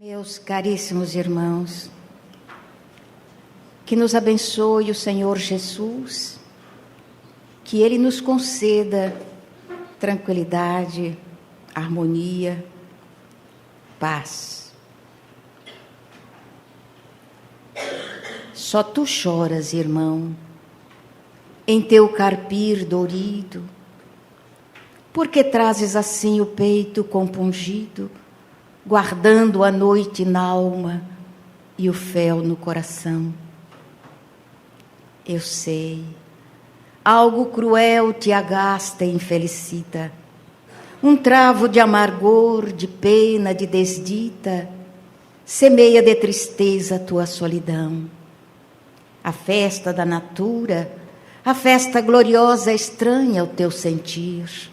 Meus caríssimos irmãos, que nos abençoe o Senhor Jesus, que Ele nos conceda tranquilidade, harmonia, paz. Só tu choras, irmão, em teu carpir dorido, porque trazes assim o peito compungido, guardando a noite n'alma e o fel no coração. Eu sei, algo cruel te agasta e infelicita, um travo de amargor, de pena, de desdita, semeia de tristeza a tua solidão. A festa da natura, a festa gloriosa estranha ao teu sentir.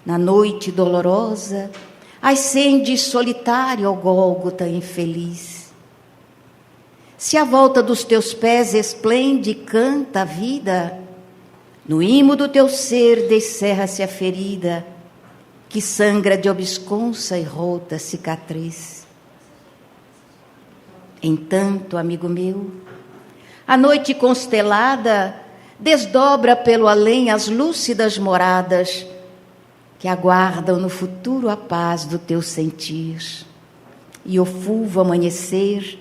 Na noite dolorosa, ascende solitário ao Gólgota infeliz. Se à volta dos teus pés esplende e canta a vida, no imo do teu ser descerra-se a ferida, que sangra de obsconsa e rota cicatriz. Entanto, amigo meu, a noite constelada desdobra pelo além as lúcidas moradas que aguardam no futuro a paz do teu sentir. E o fulvo amanhecer,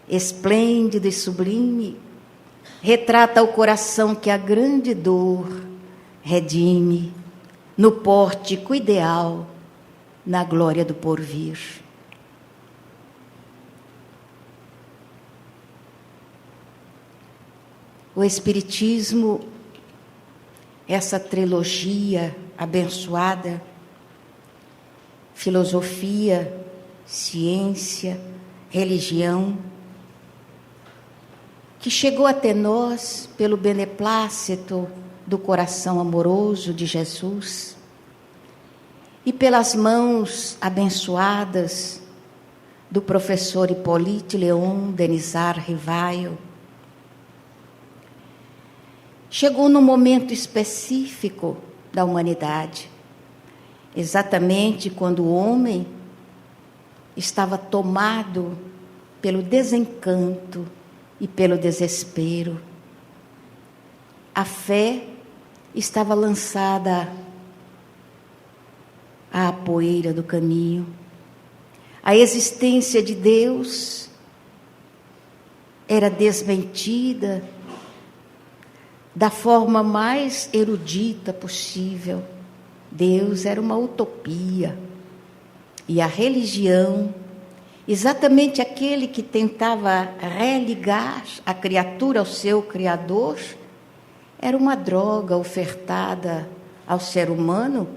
esplêndido e sublime, retrata o coração que a grande dor redime no pórtico ideal, na glória do porvir. O Espiritismo, essa trilogia abençoada, filosofia, ciência, religião, que chegou até nós pelo beneplácito do coração amoroso de Jesus e pelas mãos abençoadas do professor Hippolyte Léon Denisard Rivail, chegou num momento específico da humanidade, exatamente quando o homem estava tomado pelo desencanto e pelo desespero. A fé estava lançada à poeira do caminho. A existência de Deus era desmentida da forma mais erudita possível. Deus era uma utopia. E a religião, exatamente aquele que tentava religar a criatura ao seu Criador, era uma droga ofertada ao ser humano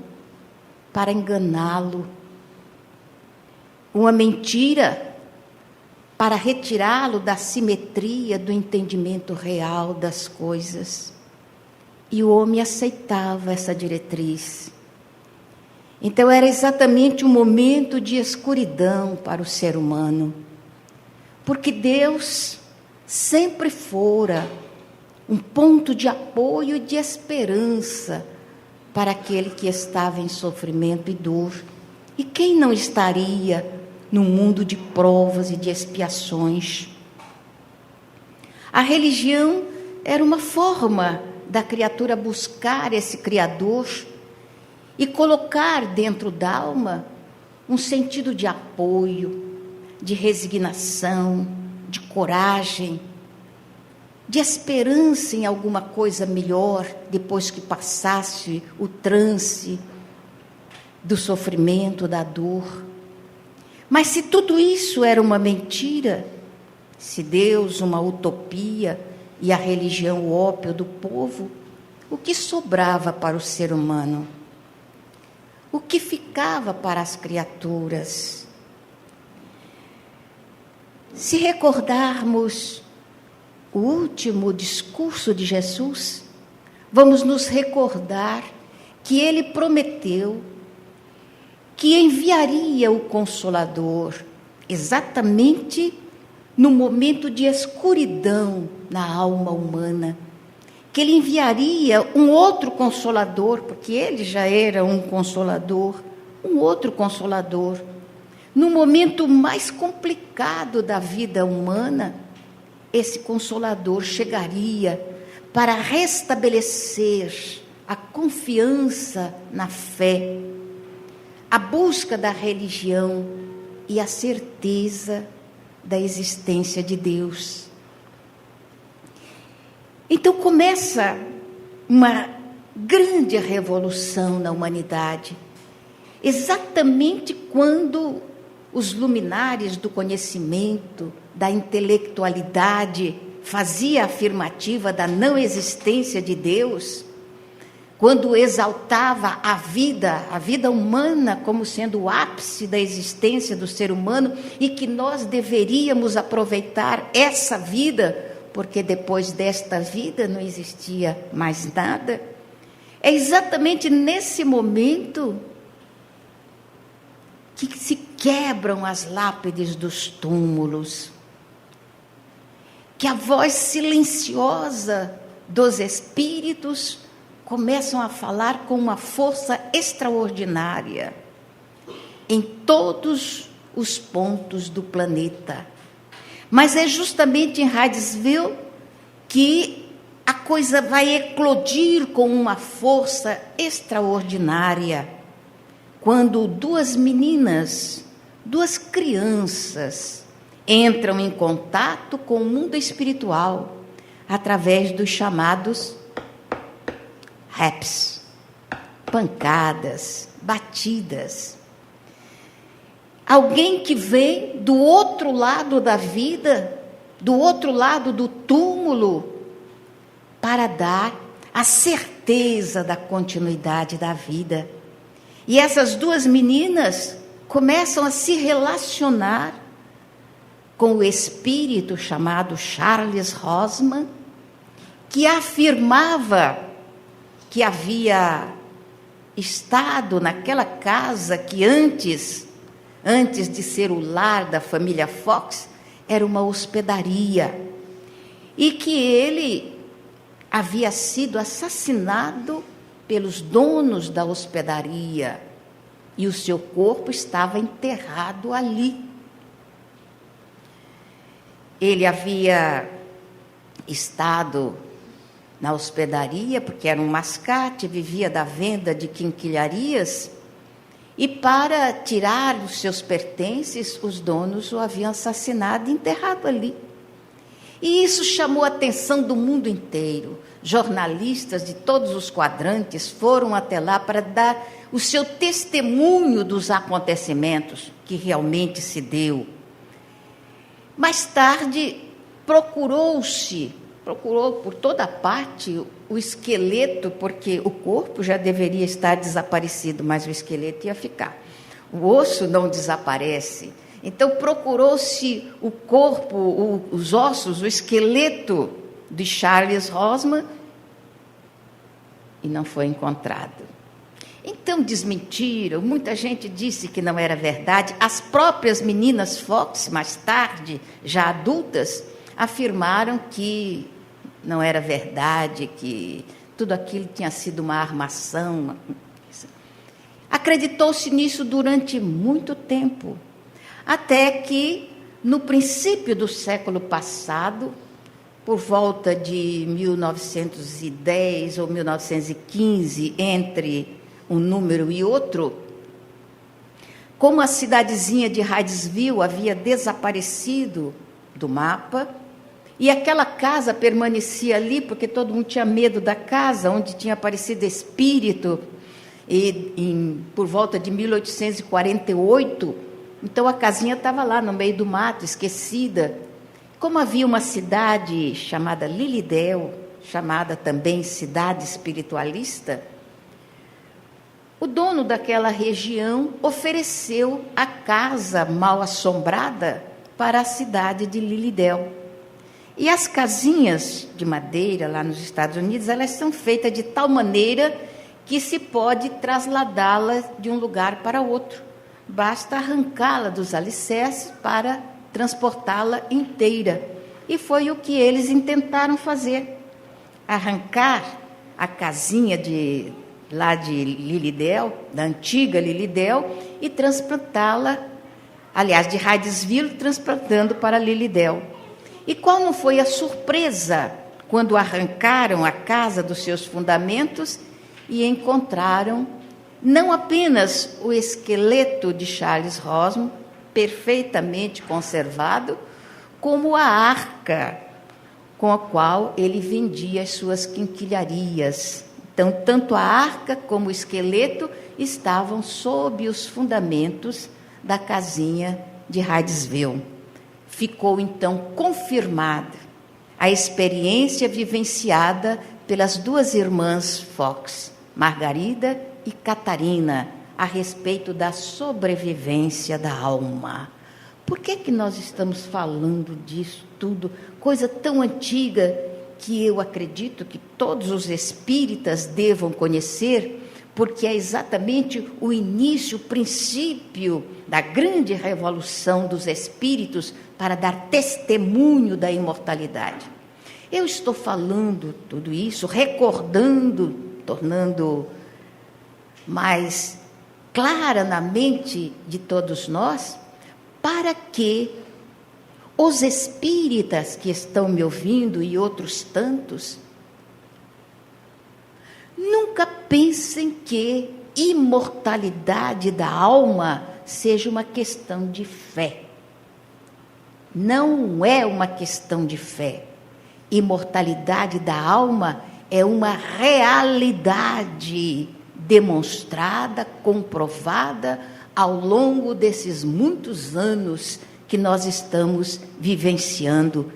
para enganá-lo. Uma mentira para retirá-lo da simetria do entendimento real das coisas. E o homem aceitava essa diretriz. Então era exatamente um momento de escuridão para o ser humano, porque Deus sempre fora um ponto de apoio e de esperança para aquele que estava em sofrimento e dor. E quem não estaria num mundo de provas e de expiações? A religião era uma forma da criatura buscar esse Criador e colocar dentro da alma um sentido de apoio, de resignação, de coragem, de esperança em alguma coisa melhor depois que passasse o transe do sofrimento, da dor. Mas se tudo isso era uma mentira, se Deus uma utopia e a religião o ópio do povo, o que sobrava para o ser humano? O que ficava para as criaturas? Se recordarmos o último discurso de Jesus, vamos nos recordar que ele prometeu que enviaria o Consolador exatamente no momento de escuridão na alma humana, que ele enviaria um outro Consolador, porque ele já era um Consolador, um outro Consolador, no momento mais complicado da vida humana, esse Consolador chegaria para restabelecer a confiança na fé, a busca da religião e a certeza da existência de Deus. Então começa uma grande revolução na humanidade, exatamente quando os luminares do conhecimento, da intelectualidade, fazia a afirmativa da não existência de Deus, quando exaltava a vida humana como sendo o ápice da existência do ser humano e que nós deveríamos aproveitar essa vida, porque depois desta vida não existia mais nada. É exatamente nesse momento que se quebram as lápides dos túmulos, que a voz silenciosa dos espíritos começam a falar com uma força extraordinária em todos os pontos do planeta. Mas é justamente em Hydesville que a coisa vai eclodir com uma força extraordinária, quando duas meninas, duas crianças, entram em contato com o mundo espiritual através dos chamados raps, pancadas, batidas. Alguém que vem do outro lado da vida, do outro lado do túmulo, para dar a certeza da continuidade da vida. E essas duas meninas começam a se relacionar com o espírito chamado Charles Rosman, que afirmava que havia estado naquela casa que antes de ser o lar da família Fox, era uma hospedaria, e que ele havia sido assassinado pelos donos da hospedaria, e o seu corpo estava enterrado ali. Ele havia estado na hospedaria, porque era um mascate, vivia da venda de quinquilharias, e para tirar os seus pertences, os donos o haviam assassinado e enterrado ali. E isso chamou a atenção do mundo inteiro. Jornalistas de todos os quadrantes foram até lá para dar o seu testemunho dos acontecimentos que realmente se deu. Mais tarde, procurou por toda parte o esqueleto, porque o corpo já deveria estar desaparecido, mas o esqueleto ia ficar. O osso não desaparece. Então, procurou-se o corpo, os ossos, o esqueleto de Charles Rosman e não foi encontrado. Então, desmentiram, muita gente disse que não era verdade. As próprias meninas Fox, mais tarde, já adultas, afirmaram que não era verdade, que tudo aquilo tinha sido uma armação. Acreditou-se nisso durante muito tempo, até que, no princípio do século passado, por volta de 1910 ou 1915, entre um número e outro, como a cidadezinha de Hydesville havia desaparecido do mapa, e aquela casa permanecia ali, porque todo mundo tinha medo da casa, onde tinha aparecido espírito, por volta de 1848, então a casinha estava lá no meio do mato, esquecida. Como havia uma cidade chamada Lilydale, chamada também cidade espiritualista, o dono daquela região ofereceu a casa mal assombrada para a cidade de Lilydale. E as casinhas de madeira lá nos Estados Unidos, elas são feitas de tal maneira que se pode trasladá-las de um lugar para outro. Basta arrancá-la dos alicerces para transportá-la inteira. E foi o que eles intentaram fazer. Arrancar a casinha lá de Lilydale, da antiga Lilydale, e transportá-la aliás, de Hydesville, transplantando para Lilydale. E qual não foi a surpresa quando arrancaram a casa dos seus fundamentos e encontraram não apenas o esqueleto de Charles Rosman, perfeitamente conservado, como a arca com a qual ele vendia as suas quinquilharias. Então, tanto a arca como o esqueleto estavam sob os fundamentos da casinha de Hydesville. Ficou, então, confirmada a experiência vivenciada pelas duas irmãs Fox, Margarida e Catarina, a respeito da sobrevivência da alma. Por que nós estamos falando disso tudo? Coisa tão antiga que eu acredito que todos os espíritas devam conhecer, porque é exatamente o início, o princípio da grande revolução dos espíritos para dar testemunho da imortalidade. Eu estou falando tudo isso, recordando, tornando mais clara na mente de todos nós, para que os espíritas que estão me ouvindo e outros tantos nunca pensem que imortalidade da alma seja uma questão de fé. Não é uma questão de fé. Imortalidade da alma é uma realidade demonstrada, comprovada ao longo desses muitos anos que nós estamos vivenciando.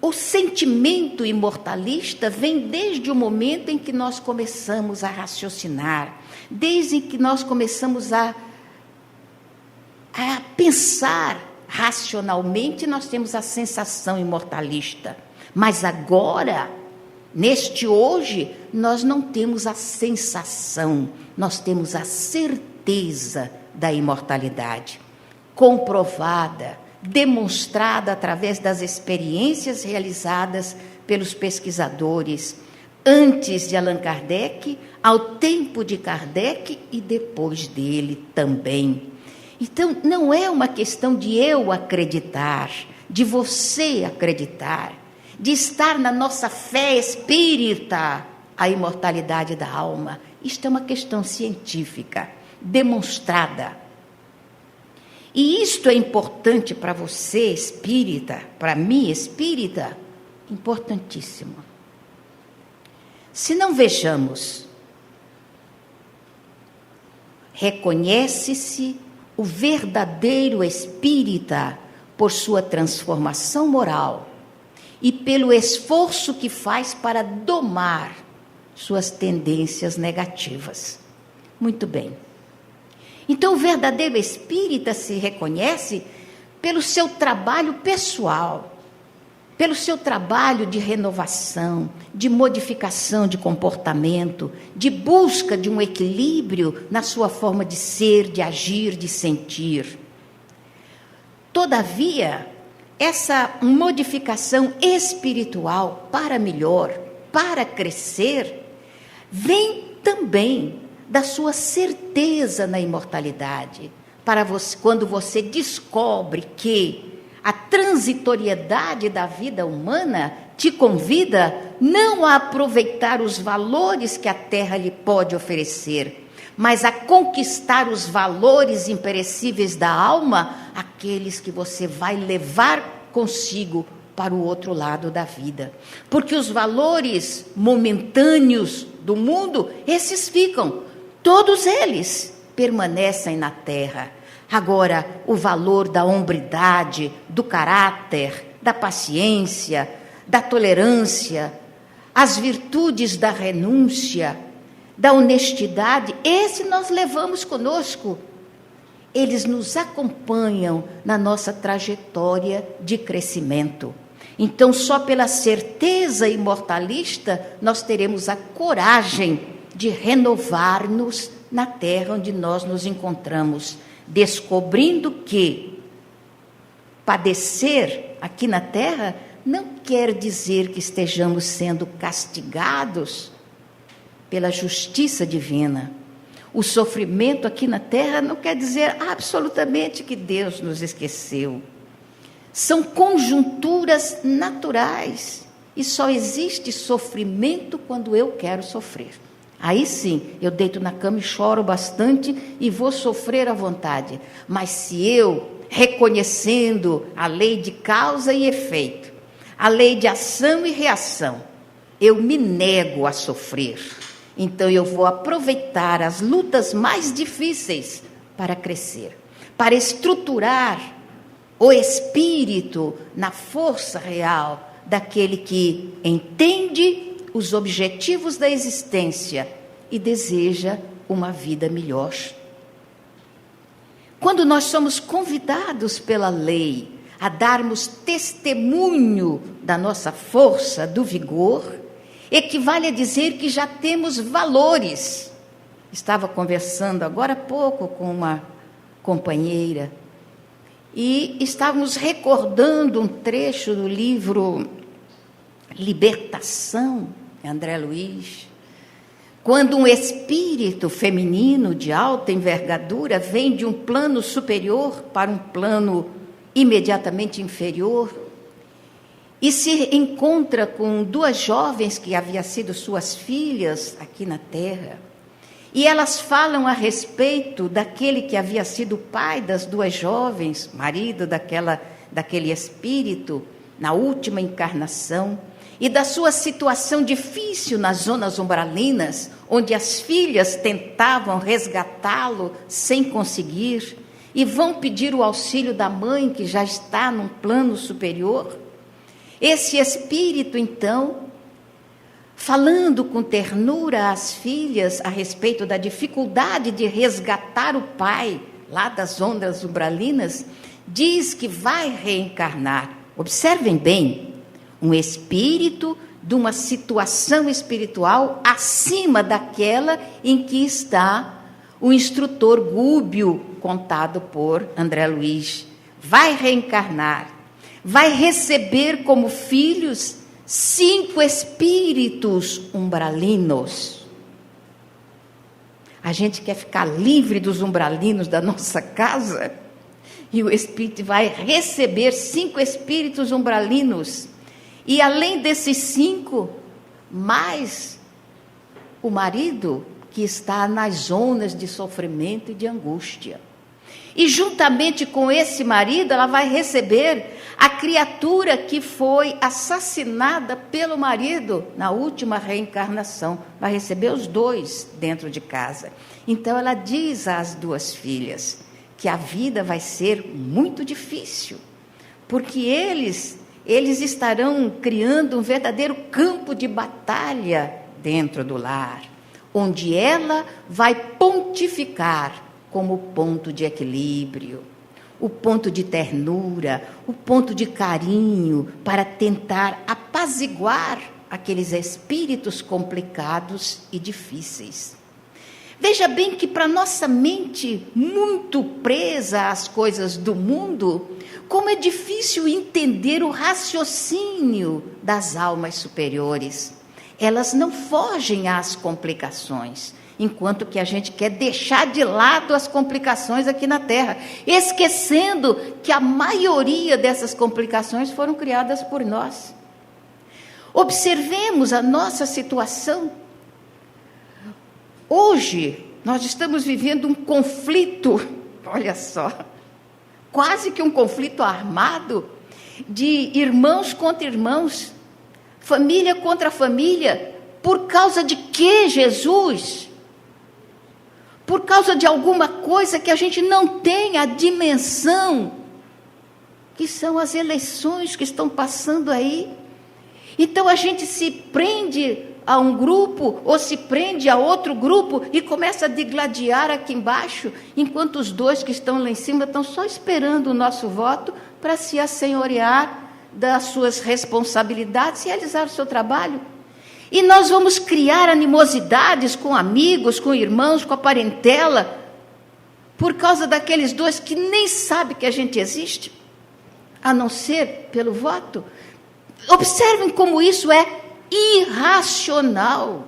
O sentimento imortalista vem desde o momento em que nós começamos a raciocinar, desde que nós começamos a pensar racionalmente, nós temos a sensação imortalista. Mas agora, neste hoje, nós não temos a sensação, nós temos a certeza da imortalidade, comprovada, demonstrada através das experiências realizadas pelos pesquisadores, antes de Allan Kardec, ao tempo de Kardec e depois dele também. Então, não é uma questão de eu acreditar, de você acreditar, de estar na nossa fé espírita a imortalidade da alma. Isto é uma questão científica, demonstrada. E isto é importante para você, espírita, para mim, espírita, importantíssimo. Se não vejamos, reconhece-se o verdadeiro espírita por sua transformação moral e pelo esforço que faz para domar suas tendências negativas. Muito bem. Então, o verdadeiro espírita se reconhece pelo seu trabalho pessoal, pelo seu trabalho de renovação, de modificação de comportamento, de busca de um equilíbrio na sua forma de ser, de agir, de sentir. Todavia, essa modificação espiritual para melhor, para crescer, vem também da sua certeza na imortalidade. Para você, quando você descobre que a transitoriedade da vida humana te convida não a aproveitar os valores que a Terra lhe pode oferecer, mas a conquistar os valores imperecíveis da alma, aqueles que você vai levar consigo para o outro lado da vida. Porque os valores momentâneos do mundo, esses ficam, todos eles permanecem na Terra. Agora, o valor da hombridade, do caráter, da paciência, da tolerância, as virtudes da renúncia, da honestidade, esse nós levamos conosco. Eles nos acompanham na nossa trajetória de crescimento. Então, só pela certeza imortalista, nós teremos a coragem de renovar-nos na terra onde nós nos encontramos, descobrindo que padecer aqui na terra não quer dizer que estejamos sendo castigados pela justiça divina. O sofrimento aqui na terra não quer dizer absolutamente que Deus nos esqueceu. São conjunturas naturais. E só existe sofrimento quando eu quero sofrer. Aí sim, eu deito na cama e choro bastante e vou sofrer à vontade. Mas se eu, reconhecendo a lei de causa e efeito, a lei de ação e reação, eu me nego a sofrer, então eu vou aproveitar as lutas mais difíceis para crescer, para estruturar o espírito na força real daquele que entende os objetivos da existência e deseja uma vida melhor. Quando nós somos convidados pela lei a darmos testemunho da nossa força, do vigor, equivale a dizer que já temos valores. Estava conversando agora há pouco com uma companheira e estávamos recordando um trecho do livro Libertação, André Luiz, quando um espírito feminino de alta envergadura vem de um plano superior para um plano imediatamente inferior e se encontra com duas jovens que haviam sido suas filhas aqui na terra, e elas falam a respeito daquele que havia sido pai das duas jovens, marido daquele espírito na última encarnação, e da sua situação difícil nas zonas umbralinas, onde as filhas tentavam resgatá-lo sem conseguir, e vão pedir o auxílio da mãe, que já está num plano superior. Esse espírito, então, falando com ternura às filhas a respeito da dificuldade de resgatar o pai, lá das zonas umbralinas, diz que vai reencarnar. Observem bem, um espírito de uma situação espiritual acima daquela em que está o instrutor Gúbio, contado por André Luiz. Vai reencarnar, vai receber como filhos 5 espíritos umbralinos. A gente quer ficar livre dos umbralinos da nossa casa, e o espírito vai receber 5 espíritos umbralinos. E além desses 5, mais o marido que está nas zonas de sofrimento e de angústia. E juntamente com esse marido, ela vai receber a criatura que foi assassinada pelo marido na última reencarnação. Vai receber os 2 dentro de casa. Então ela diz às 2 filhas que a vida vai ser muito difícil, porque eles estarão criando um verdadeiro campo de batalha dentro do lar, onde ela vai pontificar como ponto de equilíbrio, o ponto de ternura, o ponto de carinho, para tentar apaziguar aqueles espíritos complicados e difíceis. Veja bem que para nossa mente muito presa às coisas do mundo, como é difícil entender o raciocínio das almas superiores. Elas não fogem às complicações, enquanto que a gente quer deixar de lado as complicações aqui na Terra, esquecendo que a maioria dessas complicações foram criadas por nós. Observemos a nossa situação. Hoje, nós estamos vivendo um conflito, olha só, quase que um conflito armado, de irmãos contra irmãos, família contra família. Por causa de quê, Jesus? Por causa de alguma coisa que a gente não tem a dimensão, que são as eleições que estão passando aí. Então a gente se prende a um grupo, ou se prende a outro grupo, e começa a digladiar aqui embaixo, enquanto os 2 que estão lá em cima estão só esperando o nosso voto para se assenhorear das suas responsabilidades, realizar o seu trabalho. E nós vamos criar animosidades com amigos, com irmãos, com a parentela, por causa daqueles 2 que nem sabem que a gente existe, a não ser pelo voto. Observem como isso é irracional.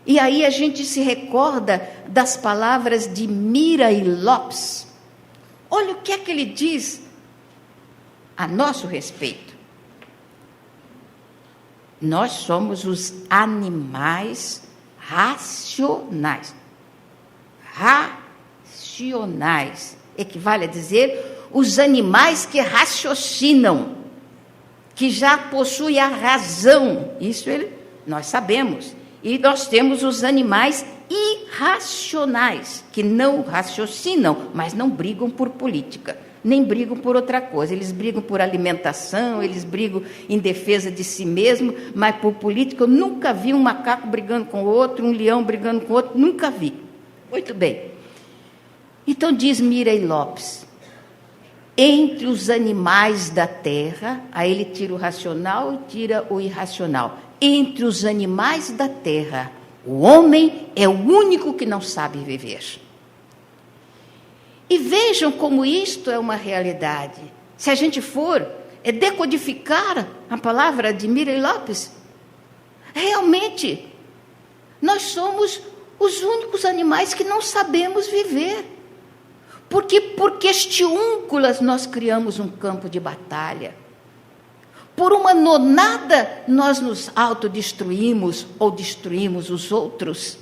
E aí a gente se recorda das palavras de Mira e Lopes. Olha o que é que ele diz a nosso respeito. Nós somos os animais racionais. Racionais equivale a dizer os animais que raciocinam, que já possuem a razão. Isso nós sabemos. E nós temos os animais irracionais, que não raciocinam, mas não brigam por política, nem brigam por outra coisa. Eles brigam por alimentação, eles brigam em defesa de si mesmo, mas por política eu nunca vi um macaco brigando com o outro, um leão brigando com o outro, nunca vi. Muito bem. Então diz Mirei Lopes, entre os animais da terra, aí ele tira o racional e tira o irracional. Entre os animais da terra, o homem é o único que não sabe viver. E vejam como isto é uma realidade. Se a gente for decodificar a palavra de Mirei Lopes, realmente, nós somos os únicos animais que não sabemos viver. Porque por questiúnculas nós criamos um campo de batalha. Por uma nonada nós nos autodestruímos ou destruímos os outros.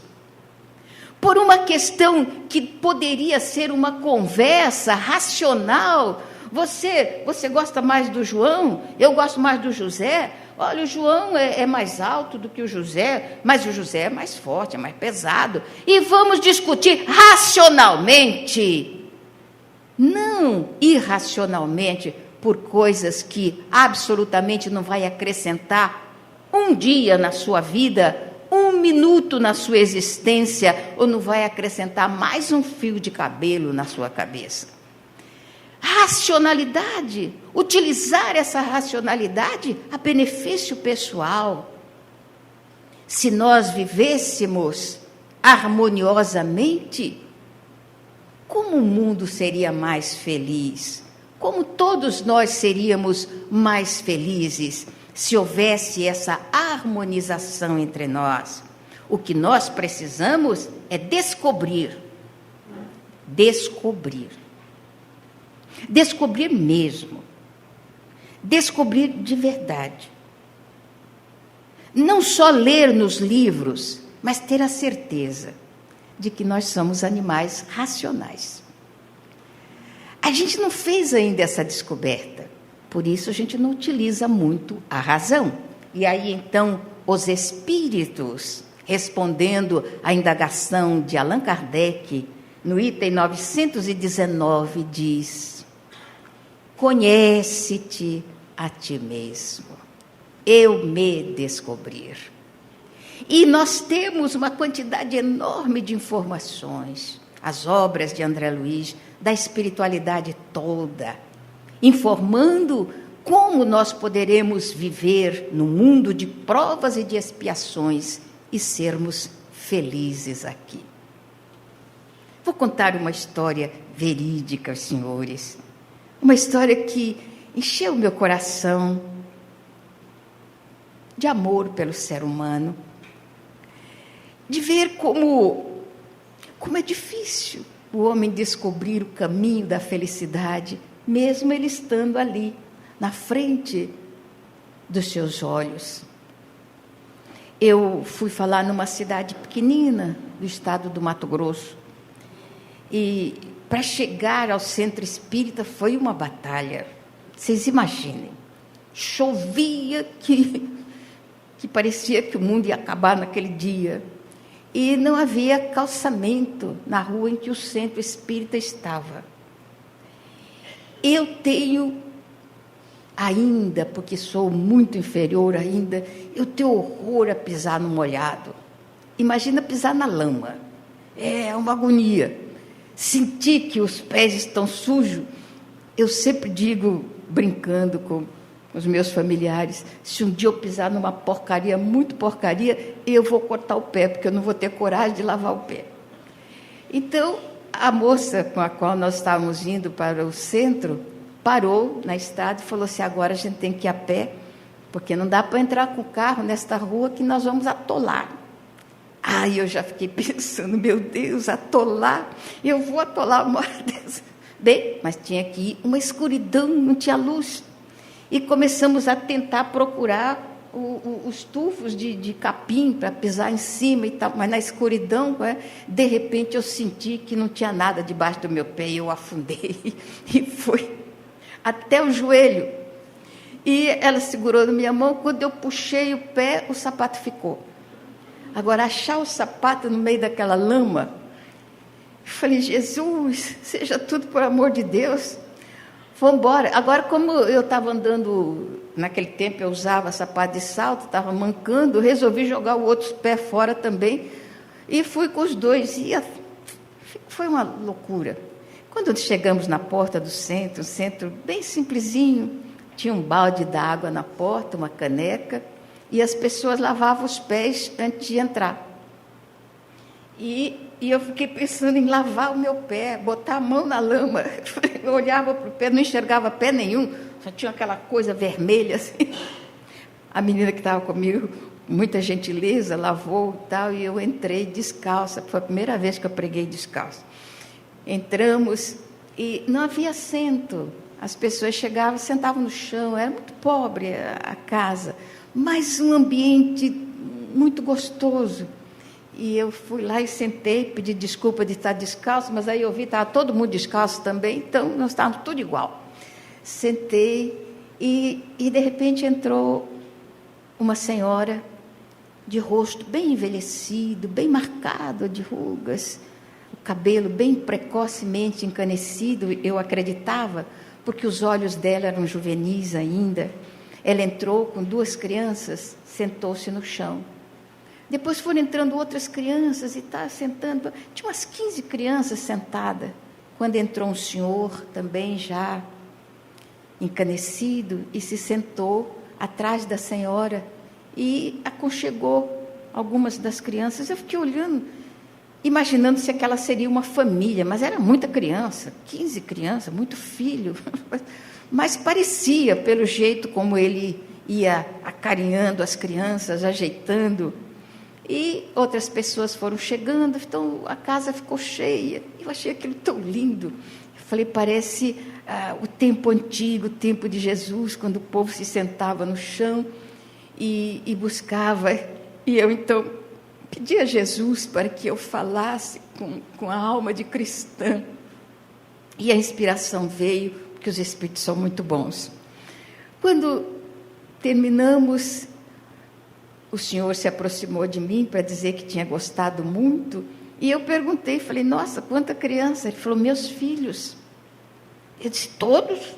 Por uma questão que poderia ser uma conversa racional. Você gosta mais do João? Eu gosto mais do José. Olha, o João é mais alto do que o José, mas o José é mais forte, é mais pesado. E vamos discutir racionalmente. Não irracionalmente, por coisas que absolutamente não vai acrescentar um dia na sua vida, um minuto na sua existência, ou não vai acrescentar mais um fio de cabelo na sua cabeça. Racionalidade, utilizar essa racionalidade a benefício pessoal. Se nós vivêssemos harmoniosamente, como o mundo seria mais feliz? Como todos nós seríamos mais felizes se houvesse essa harmonização entre nós? O que nós precisamos é descobrir. Descobrir mesmo. Descobrir de verdade. Não só ler nos livros, mas ter a certeza de que nós somos animais racionais. A gente não fez ainda essa descoberta, por isso a gente não utiliza muito a razão. E aí, então, os espíritos, respondendo à indagação de Allan Kardec, no item 919, diz: conhece-te a ti mesmo, eu me descobrir. E nós temos uma quantidade enorme de informações, as obras de André Luiz, da espiritualidade toda, informando como nós poderemos viver no mundo de provas e de expiações e sermos felizes aqui. Vou contar uma história verídica aos senhores, uma história que encheu meu coração de amor pelo ser humano, de ver como é difícil o homem descobrir o caminho da felicidade, mesmo ele estando ali, na frente dos seus olhos. Eu fui falar numa cidade pequenina do estado do Mato Grosso, e para chegar ao centro espírita foi uma batalha. Vocês imaginem, chovia que parecia que o mundo ia acabar naquele dia. E não havia calçamento na rua em que o centro espírita estava. Eu tenho ainda, porque sou muito inferior ainda, eu tenho horror a pisar no molhado. Imagina pisar na lama. É uma agonia. Sentir que os pés estão sujos. Eu sempre digo, brincando com os meus familiares, se um dia eu pisar numa porcaria, muito porcaria, eu vou cortar o pé, porque eu não vou ter coragem de lavar o pé. Então, a moça com a qual nós estávamos indo para o centro, parou na estrada e falou assim: agora a gente tem que ir a pé, porque não dá para entrar com o carro nesta rua que nós vamos atolar. Ai, eu já fiquei pensando, meu Deus, atolar, eu vou atolar uma hora dessa. Bem, mas tinha aqui uma escuridão, não tinha luz. E começamos a tentar procurar os tufos de capim para pisar em cima e tal, mas na escuridão, de repente eu senti que não tinha nada debaixo do meu pé e eu afundei e fui até o joelho. E ela segurou na minha mão, quando eu puxei o pé, o sapato ficou. Agora, achar o sapato no meio daquela lama, eu falei, Jesus, seja tudo por amor de Deus. Vamos embora. Agora, como eu estava andando, naquele tempo eu usava sapato de salto, estava mancando, resolvi jogar o outro pé fora também, e fui com os dois. E foi uma loucura. Quando chegamos na porta do centro, um centro bem simplesinho, tinha um balde d'água na porta, uma caneca, e as pessoas lavavam os pés antes de entrar. E eu fiquei pensando em lavar o meu pé, botar a mão na lama. Eu olhava para o pé, não enxergava pé nenhum, só tinha aquela coisa vermelha assim. A menina que estava comigo, muita gentileza, lavou e tal, e eu entrei descalça. Foi a primeira vez que eu preguei descalça. Entramos e não havia assento. As pessoas chegavam, sentavam no chão, era muito pobre a casa, mas um ambiente muito gostoso. E eu fui lá e sentei, pedi desculpa de estar descalço, mas aí eu vi que estava todo mundo descalço também, então nós estávamos tudo igual. Sentei e de repente entrou uma senhora de rosto bem envelhecido, bem marcado de rugas, o cabelo bem precocemente encanecido, eu acreditava, porque os olhos dela eram juvenis ainda. Ela entrou com 2 crianças, sentou-se no chão. Depois foram entrando outras crianças e está sentando. Tinha umas 15 crianças sentadas. Quando entrou um senhor, também já encanecido, e se sentou atrás da senhora e aconchegou algumas das crianças. Eu fiquei olhando, imaginando se aquela seria uma família, mas era muita criança, 15 crianças, muito filho. Mas parecia, pelo jeito como ele ia acarinhando as crianças, ajeitando. E outras pessoas foram chegando, então a casa ficou cheia. Eu achei aquilo tão lindo. Eu falei, parece o tempo antigo, o tempo de Jesus, quando o povo se sentava no chão e buscava. E eu, então, pedi a Jesus para que eu falasse com a alma de cristã. E a inspiração veio, porque os Espíritos são muito bons. Quando terminamos, o senhor se aproximou de mim para dizer que tinha gostado muito, e eu perguntei, falei, nossa, quanta criança? Ele falou, meus filhos. Eu disse, todos?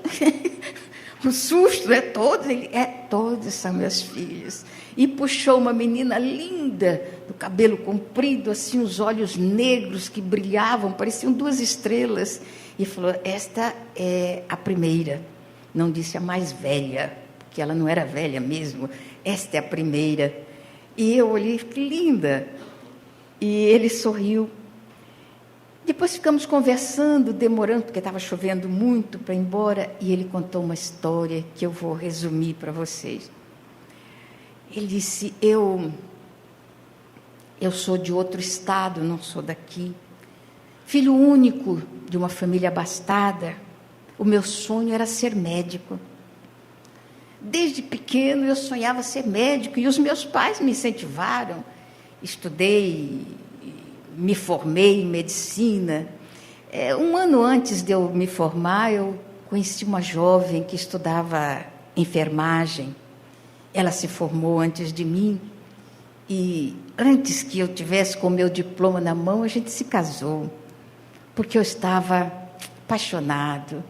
Um susto, é todos? Ele, todos são meus filhos. E puxou uma menina linda, do cabelo comprido, assim, os olhos negros que brilhavam, pareciam 2 estrelas, e falou, esta é a primeira. Não disse a mais velha, porque ela não era velha mesmo, esta é a primeira. E eu olhei, que linda. E ele sorriu. Depois ficamos conversando, demorando, porque estava chovendo muito para ir embora, e ele contou uma história que eu vou resumir para vocês. Ele disse, eu sou de outro estado, não sou daqui. Filho único de uma família abastada, o meu sonho era ser médico. Desde pequeno eu sonhava ser médico e os meus pais me incentivaram. Estudei, me formei em medicina. Um ano antes de eu me formar, eu conheci uma jovem que estudava enfermagem. Ela se formou antes de mim e antes que eu tivesse com o meu diploma na mão, a gente se casou, porque eu estava apaixonado.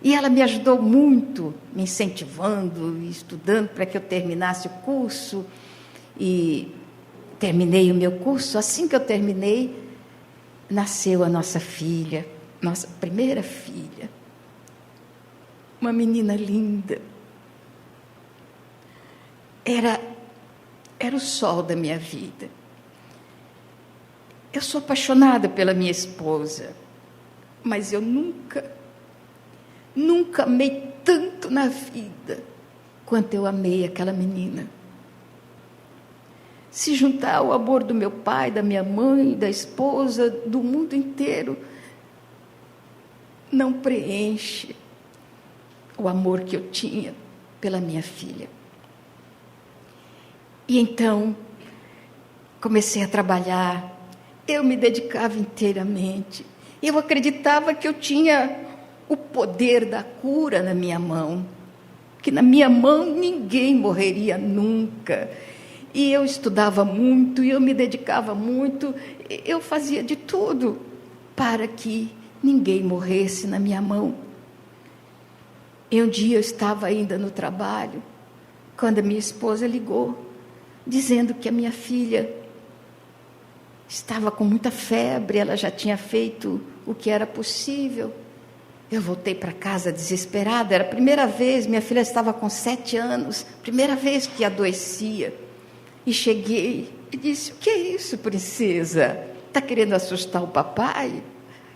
E ela me ajudou muito, me incentivando, estudando para que eu terminasse o curso. E terminei o meu curso. Assim que eu terminei, nasceu a nossa filha, nossa primeira filha. Uma menina linda. Era o sol da minha vida. Eu sou apaixonada pela minha esposa, mas eu nunca amei tanto na vida quanto eu amei aquela menina. se juntar ao amor do meu pai, da minha mãe, da esposa, do mundo inteiro, não preenche o amor que eu tinha pela minha filha. E então, comecei a trabalhar, eu me dedicava inteiramente, eu acreditava que eu tinha o poder da cura na minha mão, que na minha mão ninguém morreria nunca. E eu estudava muito, e eu me dedicava muito, eu fazia de tudo para que ninguém morresse na minha mão. E um dia eu estava ainda no trabalho, quando a minha esposa ligou, dizendo que a minha filha estava com muita febre, ela já tinha feito o que era possível. Eu voltei para casa desesperada, era a primeira vez, minha filha estava com 7 anos, primeira vez que adoecia. E cheguei e disse: o que é isso, princesa? Está querendo assustar o papai?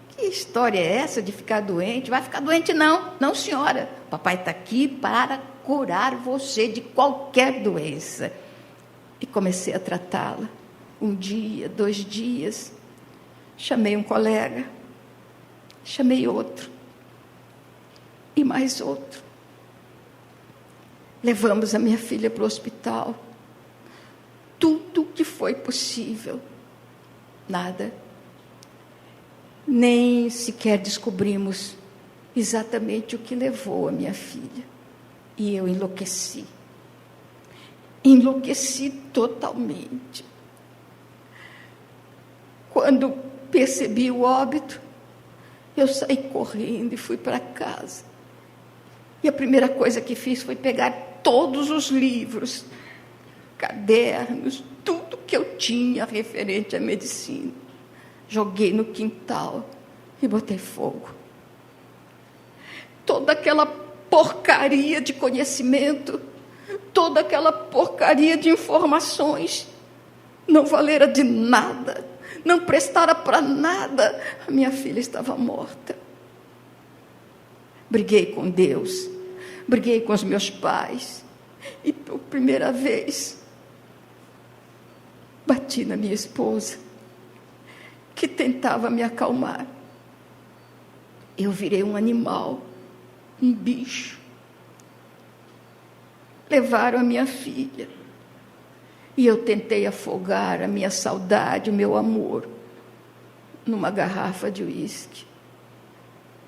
Que história é essa de ficar doente? Vai ficar doente não, não senhora. O papai está aqui para curar você de qualquer doença. E comecei a tratá-la. 1 dia, 2 dias. Chamei um colega, chamei outro. E mais outro. Levamos a minha filha para o hospital. Tudo que foi possível. Nada. Nem sequer descobrimos exatamente o que levou a minha filha. E eu enlouqueci. Enlouqueci totalmente. Quando percebi o óbito, eu saí correndo e fui para casa. E a primeira coisa que fiz foi pegar todos os livros, cadernos, tudo que eu tinha referente à medicina. Joguei no quintal e botei fogo. Toda aquela porcaria de conhecimento, toda aquela porcaria de informações, não valera de nada, não prestara para nada. A minha filha estava morta. Briguei com Deus, briguei com os meus pais, e por primeira vez, bati na minha esposa, que tentava me acalmar. Eu virei um animal, um bicho. Levaram a minha filha. E eu tentei afogar a minha saudade, o meu amor, numa garrafa de uísque.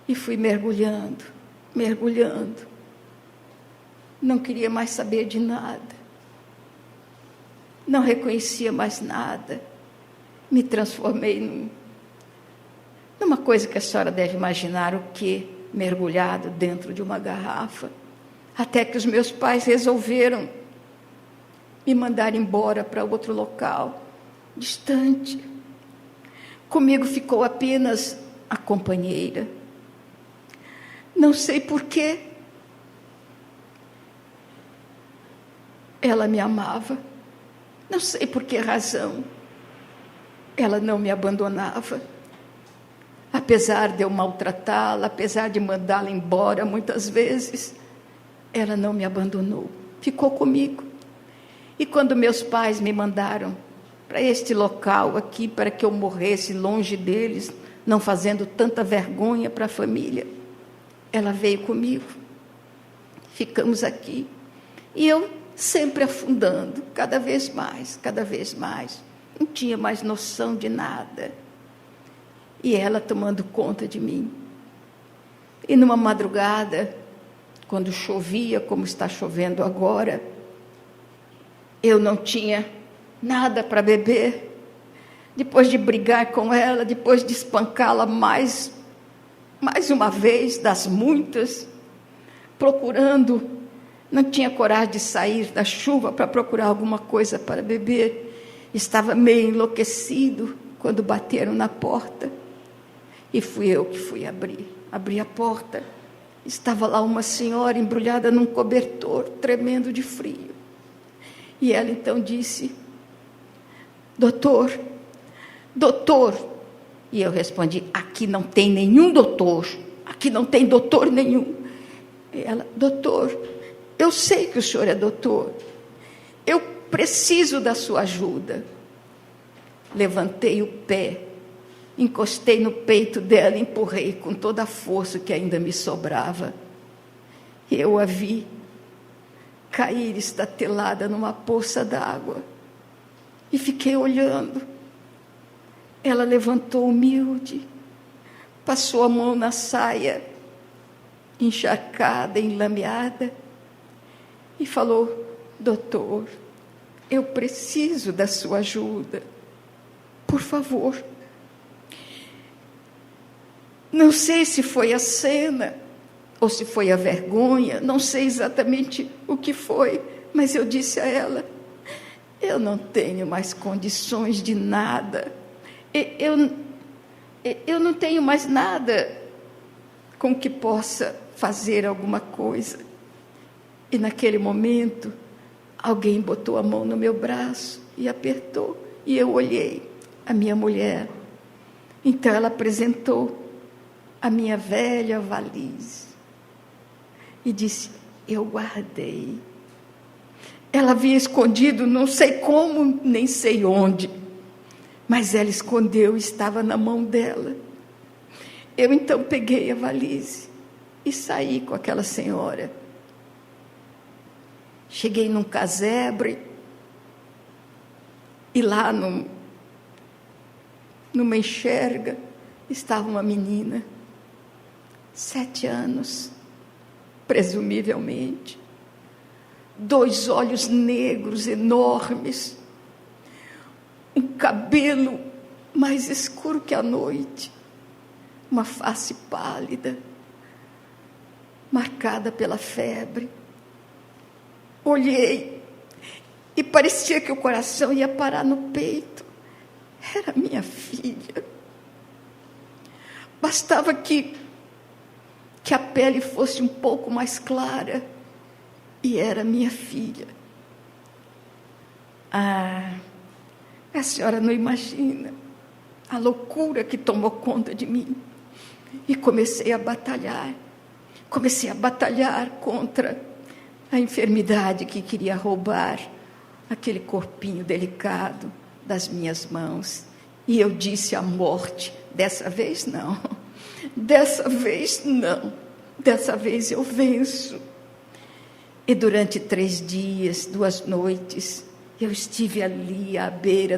E fui mergulhando, mergulhando. Não queria mais saber de nada. Não reconhecia mais nada. Me transformei numa coisa que a senhora deve imaginar o quê? Mergulhado dentro de uma garrafa. Até que os meus pais resolveram me mandar embora para outro local, distante. Comigo ficou apenas a companheira. Não sei porquê. Ela me amava. Não sei por que razão. Ela não me abandonava. Apesar de eu maltratá-la, apesar de mandá-la embora muitas vezes, ela não me abandonou. Ficou comigo. E quando meus pais me mandaram para este local aqui, para que eu morresse longe deles, não fazendo tanta vergonha para a família, ela veio comigo. Ficamos aqui. E eu sempre afundando, cada vez mais, cada vez mais. Não tinha mais noção de nada. E ela tomando conta de mim. E numa madrugada, quando chovia, como está chovendo agora, eu não tinha nada para beber. Depois de brigar com ela, depois de espancá-la mais uma vez, das muitas, procurando, não tinha coragem de sair da chuva para procurar alguma coisa para beber. Estava meio enlouquecido quando bateram na porta. E fui eu que fui abri a porta. Estava lá uma senhora embrulhada num cobertor, tremendo de frio. E ela então disse: doutor. E eu respondi: aqui não tem nenhum doutor, aqui não tem doutor nenhum. E ela: doutor, eu sei que o senhor é doutor, eu preciso da sua ajuda. Levantei o pé, encostei no peito dela e empurrei com toda a força que ainda me sobrava. E eu a vi cair estatelada numa poça d'água. E fiquei olhando. Ela levantou humilde, passou a mão na saia, encharcada, enlameada, e falou: doutor, eu preciso da sua ajuda. Por favor. Não sei se foi a cena, ou se foi a vergonha, não sei exatamente o que foi, mas eu disse a ela: eu não tenho mais condições de nada, eu não tenho mais nada com que possa fazer alguma coisa. E naquele momento, alguém botou a mão no meu braço e apertou, e eu olhei a minha mulher. Então ela apresentou a minha velha valise e disse: eu guardei. Ela havia escondido, não sei como, nem sei onde, mas ela escondeu, estava na mão dela. Eu então peguei a valise e saí com aquela senhora. Cheguei num casebre e lá numa enxerga estava uma menina, 7 anos, presumivelmente, 2 olhos negros enormes, um cabelo mais escuro que a noite, uma face pálida, marcada pela febre. Olhei e parecia que o coração ia parar no peito. Era minha filha. Bastava que a pele fosse um pouco mais clara e era minha filha. A senhora não imagina a loucura que tomou conta de mim. E comecei a batalhar contra a enfermidade que queria roubar aquele corpinho delicado das minhas mãos. E eu disse à morte: dessa vez não, dessa vez não, dessa vez eu venço. E durante 3 dias, 2 noites, eu estive ali à beira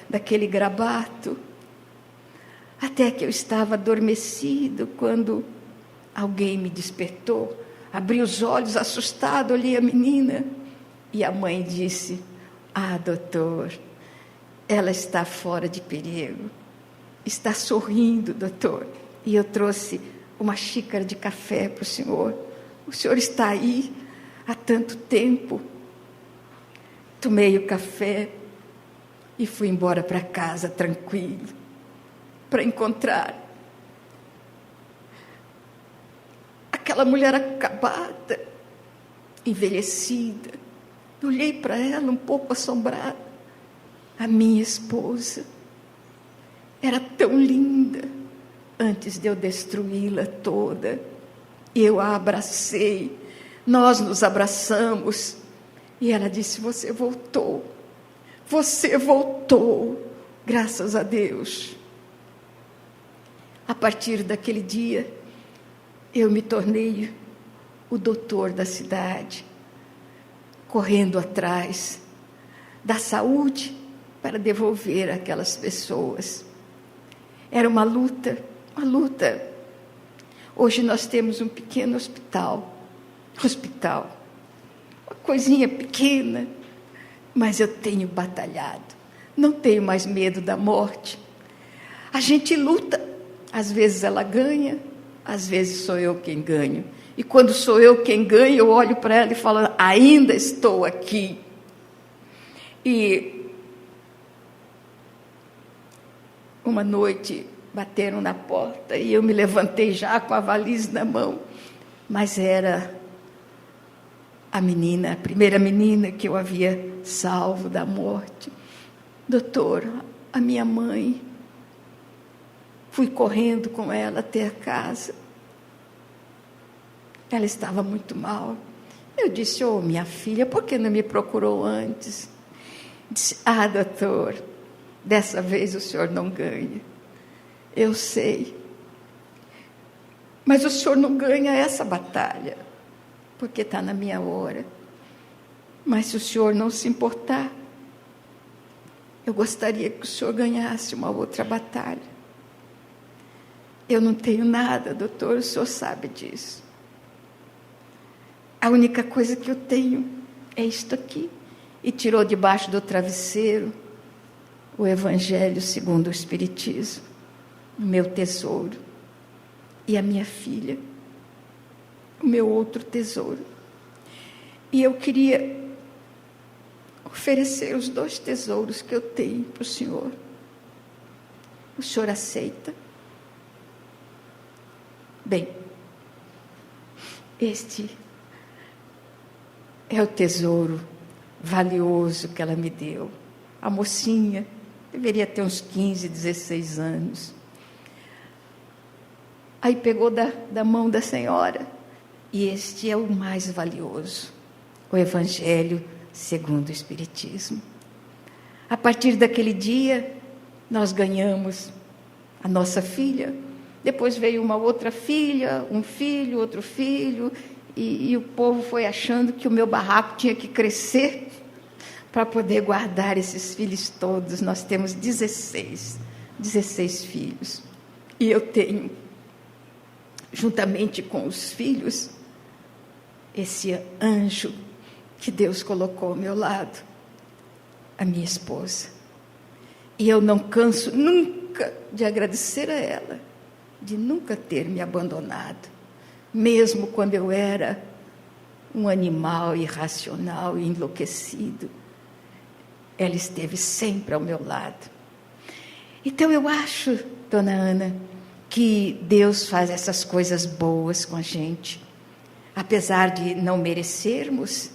daquele grabato, até que eu estava adormecido, quando alguém me despertou. Abri os olhos, assustado, olhei a menina, e a mãe disse: doutor, ela está fora de perigo, está sorrindo, doutor, e eu trouxe uma xícara de café para o senhor está aí há tanto tempo. Tomei o café e fui embora para casa tranquilo, para encontrar aquela mulher acabada, envelhecida. Olhei para ela um pouco assombrada. A minha esposa era tão linda antes de eu destruí-la toda. Eu a abracei, nós nos abraçamos, e ela disse: você voltou, graças a Deus. A partir daquele dia, eu me tornei o doutor da cidade, correndo atrás da saúde para devolver aquelas pessoas. Era uma luta. Hoje nós temos um pequeno hospital, uma coisinha pequena, mas eu tenho batalhado, não tenho mais medo da morte. A gente luta, às vezes ela ganha, às vezes sou eu quem ganho. E quando sou eu quem ganho, eu olho para ela e falo: ainda estou aqui. E uma noite bateram na porta e eu me levantei já com a valise na mão, mas era a primeira menina que eu havia salvo da morte. Doutor, a minha mãe. Fui correndo com ela até a casa. Ela estava muito mal Eu disse: "Oh, minha filha, por que não me procurou antes?" Disse: "Ah, doutor, dessa vez o senhor não ganha. Eu sei. Mas o senhor não ganha essa batalha, porque está na minha hora. Mas se o senhor não se importar, eu gostaria que o senhor ganhasse uma outra batalha. Eu não tenho nada, doutor, o senhor sabe disso. A única coisa que eu tenho é isto aqui." E tirou debaixo do travesseiro o Evangelho segundo o Espiritismo, o meu tesouro, e a minha filha, o meu outro tesouro. E eu queria oferecer os 2 tesouros que eu tenho para o senhor. O senhor aceita? Bem, este é o tesouro valioso que ela me deu. A mocinha deveria ter uns 15, 16 anos. Aí pegou da mão da senhora, e este é o mais valioso, o Evangelho segundo o Espiritismo. A partir daquele dia, nós ganhamos a nossa filha. Depois veio uma outra filha, um filho, outro filho, e o povo foi achando que o meu barraco tinha que crescer para poder guardar esses filhos todos. Nós temos 16 filhos. E eu tenho, juntamente com os filhos, esse anjo que Deus colocou ao meu lado, a minha esposa. E eu não canso nunca de agradecer a ela, de nunca ter me abandonado, mesmo quando eu era um animal irracional e enlouquecido. Ela esteve sempre ao meu lado. Então eu acho, dona Ana, que Deus faz essas coisas boas com a gente. Apesar de não merecermos,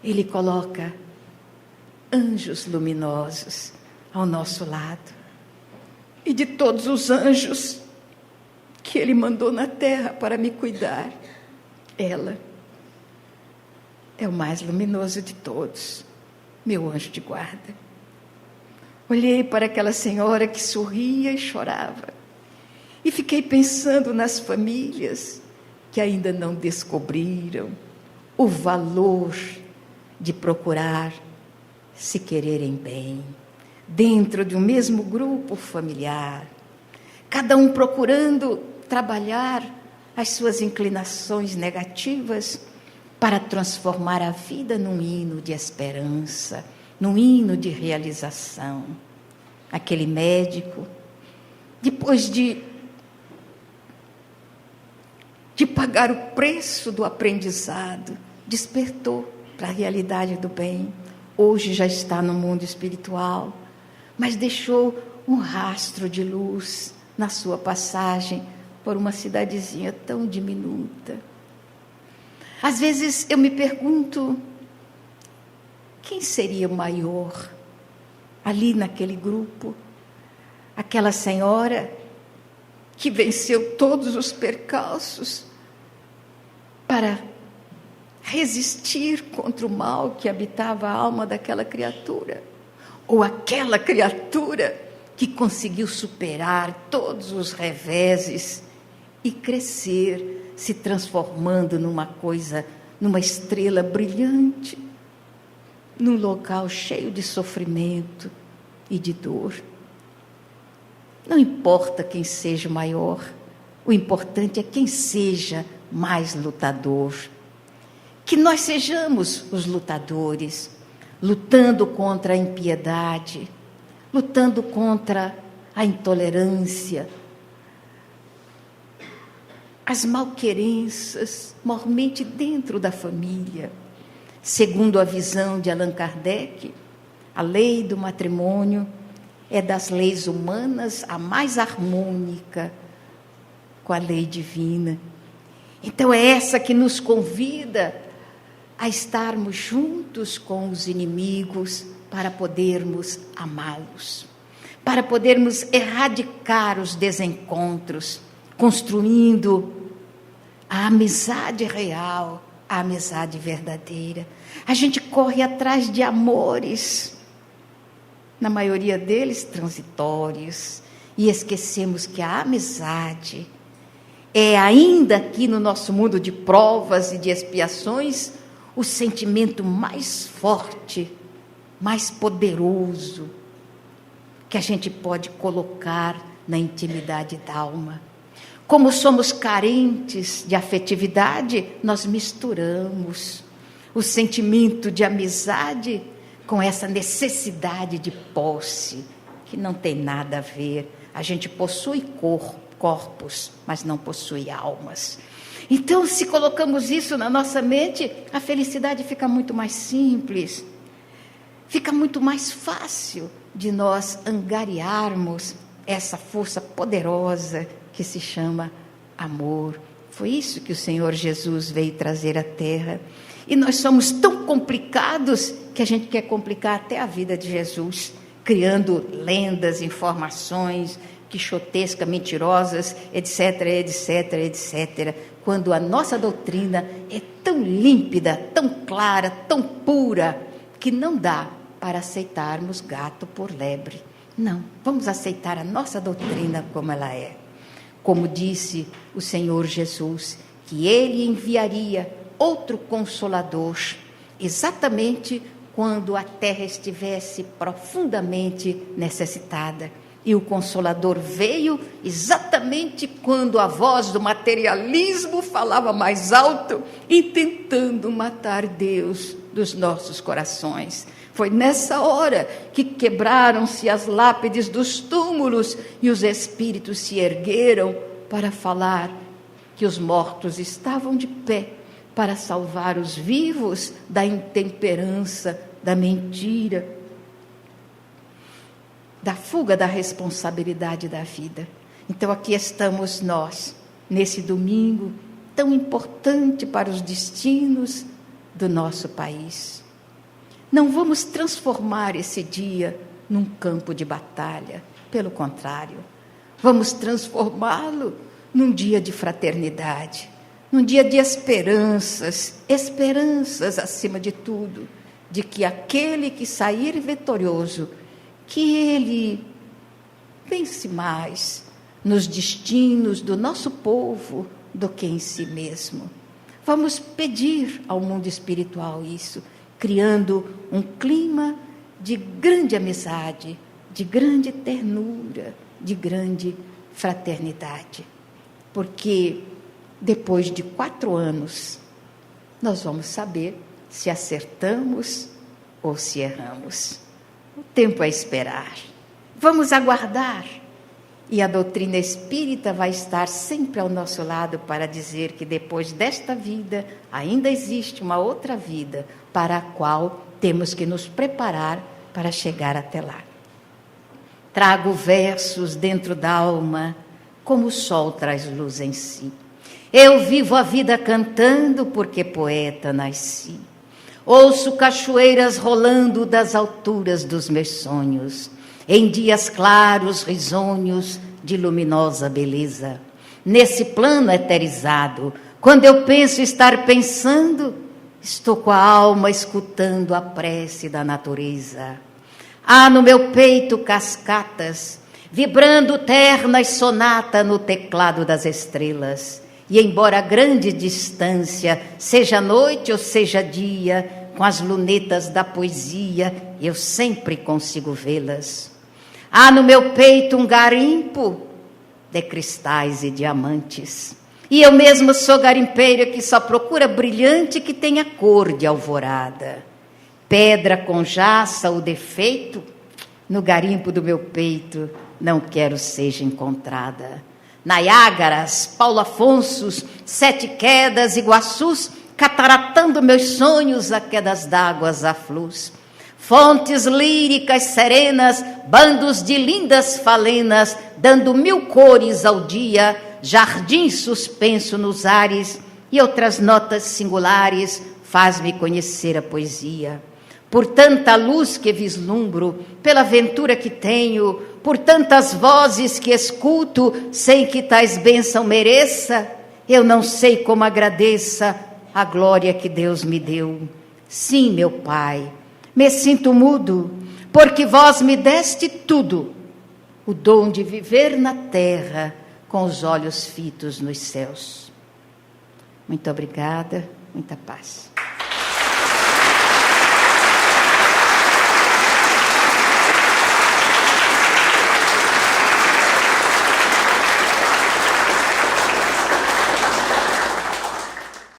Ele coloca anjos luminosos ao nosso lado. E de todos os anjos que Ele mandou na terra para me cuidar, ela é o mais luminoso de todos, meu anjo de guarda. Olhei para aquela senhora que sorria e chorava, e fiquei pensando nas famílias que ainda não descobriram o valor de procurar se quererem bem, dentro de um mesmo grupo familiar, cada um procurando trabalhar as suas inclinações negativas para transformar a vida num hino de esperança, num hino de realização. Aquele médico, depois de pagar o preço do aprendizado, despertou para a realidade do bem. Hoje já está no mundo espiritual, mas deixou um rastro de luz na sua passagem por uma cidadezinha tão diminuta. Às vezes eu me pergunto, quem seria o maior ali naquele grupo? Aquela senhora que venceu todos os percalços para resistir contra o mal que habitava a alma daquela criatura? Ou aquela criatura que conseguiu superar todos os reveses e crescer, se transformando numa estrela brilhante, num local cheio de sofrimento e de dor? Não importa quem seja o maior, o importante é quem seja mais lutador. Que nós sejamos os lutadores, lutando contra a impiedade, lutando contra a intolerância, as malquerenças, mormente dentro da família. Segundo a visão de Allan Kardec, a lei do matrimônio é das leis humanas a mais harmônica com a lei divina. Então é essa que nos convida a estarmos juntos com os inimigos para podermos amá-los, para podermos erradicar os desencontros, construindo a amizade real, a a amizade verdadeira. A gente corre atrás de amores, na maioria deles transitórios, e esquecemos que a amizade é, ainda aqui no nosso mundo de provas e de expiações, o sentimento mais forte, mais poderoso, que a gente pode colocar na intimidade da alma. Como somos carentes de afetividade, nós misturamos o sentimento de amizade com essa necessidade de posse, que não tem nada a ver. A gente possui corpos, mas não possui almas. Então, se colocamos isso na nossa mente, a felicidade fica muito mais simples, fica muito mais fácil de nós angariarmos essa força poderosa que se chama amor. Foi isso que o Senhor Jesus veio trazer à Terra. E nós somos tão complicados que a gente quer complicar até a vida de Jesus, criando lendas, informações quixotescas, mentirosas, etc, etc, etc. Quando a nossa doutrina é tão límpida, tão clara, tão pura, que não dá para aceitarmos gato por lebre. Não, vamos aceitar a nossa doutrina como ela é. Como disse o Senhor Jesus, que Ele enviaria outro Consolador, exatamente quando a terra estivesse profundamente necessitada. E o Consolador veio exatamente quando a voz do materialismo falava mais alto e tentando matar Deus dos nossos corações. Foi nessa hora que quebraram-se as lápides dos túmulos e os espíritos se ergueram para falar que os mortos estavam de pé para salvar os vivos da intemperança, da mentira, da fuga da responsabilidade da vida. Então aqui estamos nós, nesse domingo tão importante para os destinos do nosso país. Não vamos transformar esse dia num campo de batalha, pelo contrário, vamos transformá-lo num dia de fraternidade, num dia de esperanças acima de tudo, de que aquele que sair vitorioso, que ele pense mais nos destinos do nosso povo do que em si mesmo. Vamos pedir ao mundo espiritual isso, criando um clima de grande amizade, de grande ternura, de grande fraternidade. Porque depois de 4 anos, nós vamos saber se acertamos ou se erramos. O tempo é esperar. Vamos aguardar. E a doutrina espírita vai estar sempre ao nosso lado para dizer que depois desta vida ainda existe uma outra vida para a qual temos que nos preparar para chegar até lá. Trago versos dentro da alma, como o sol traz luz em si. Eu vivo a vida cantando porque poeta nasci. Ouço cachoeiras rolando das alturas dos meus sonhos, em dias claros, risonhos, de luminosa beleza. Nesse plano eterizado, quando eu penso estar pensando, estou com a alma escutando a prece da natureza. Há no meu peito cascatas, vibrando ternas sonata no teclado das estrelas. E embora a grande distância, seja noite ou seja dia, com as lunetas da poesia, eu sempre consigo vê-las. Há no meu peito um garimpo de cristais e diamantes. E eu mesmo sou garimpeira que só procura brilhante que tenha cor de alvorada. Pedra com jaça ou defeito, no garimpo do meu peito não quero seja encontrada. Niágaras, Paulo Afonsos, Sete Quedas, Iguaçus, cataratando meus sonhos a quedas d'águas aflus. Fontes líricas serenas, bandos de lindas falenas, dando 1000 cores ao dia, jardim suspenso nos ares e outras notas singulares, faz-me conhecer a poesia. Por tanta luz que vislumbro, pela ventura que tenho, por tantas vozes que escuto, sem que tais bênção mereça, eu não sei como agradeça a glória que Deus me deu. Sim, meu Pai, me sinto mudo, porque vós me deste tudo, o dom de viver na terra, com os olhos fitos nos céus. Muito obrigada, muita paz.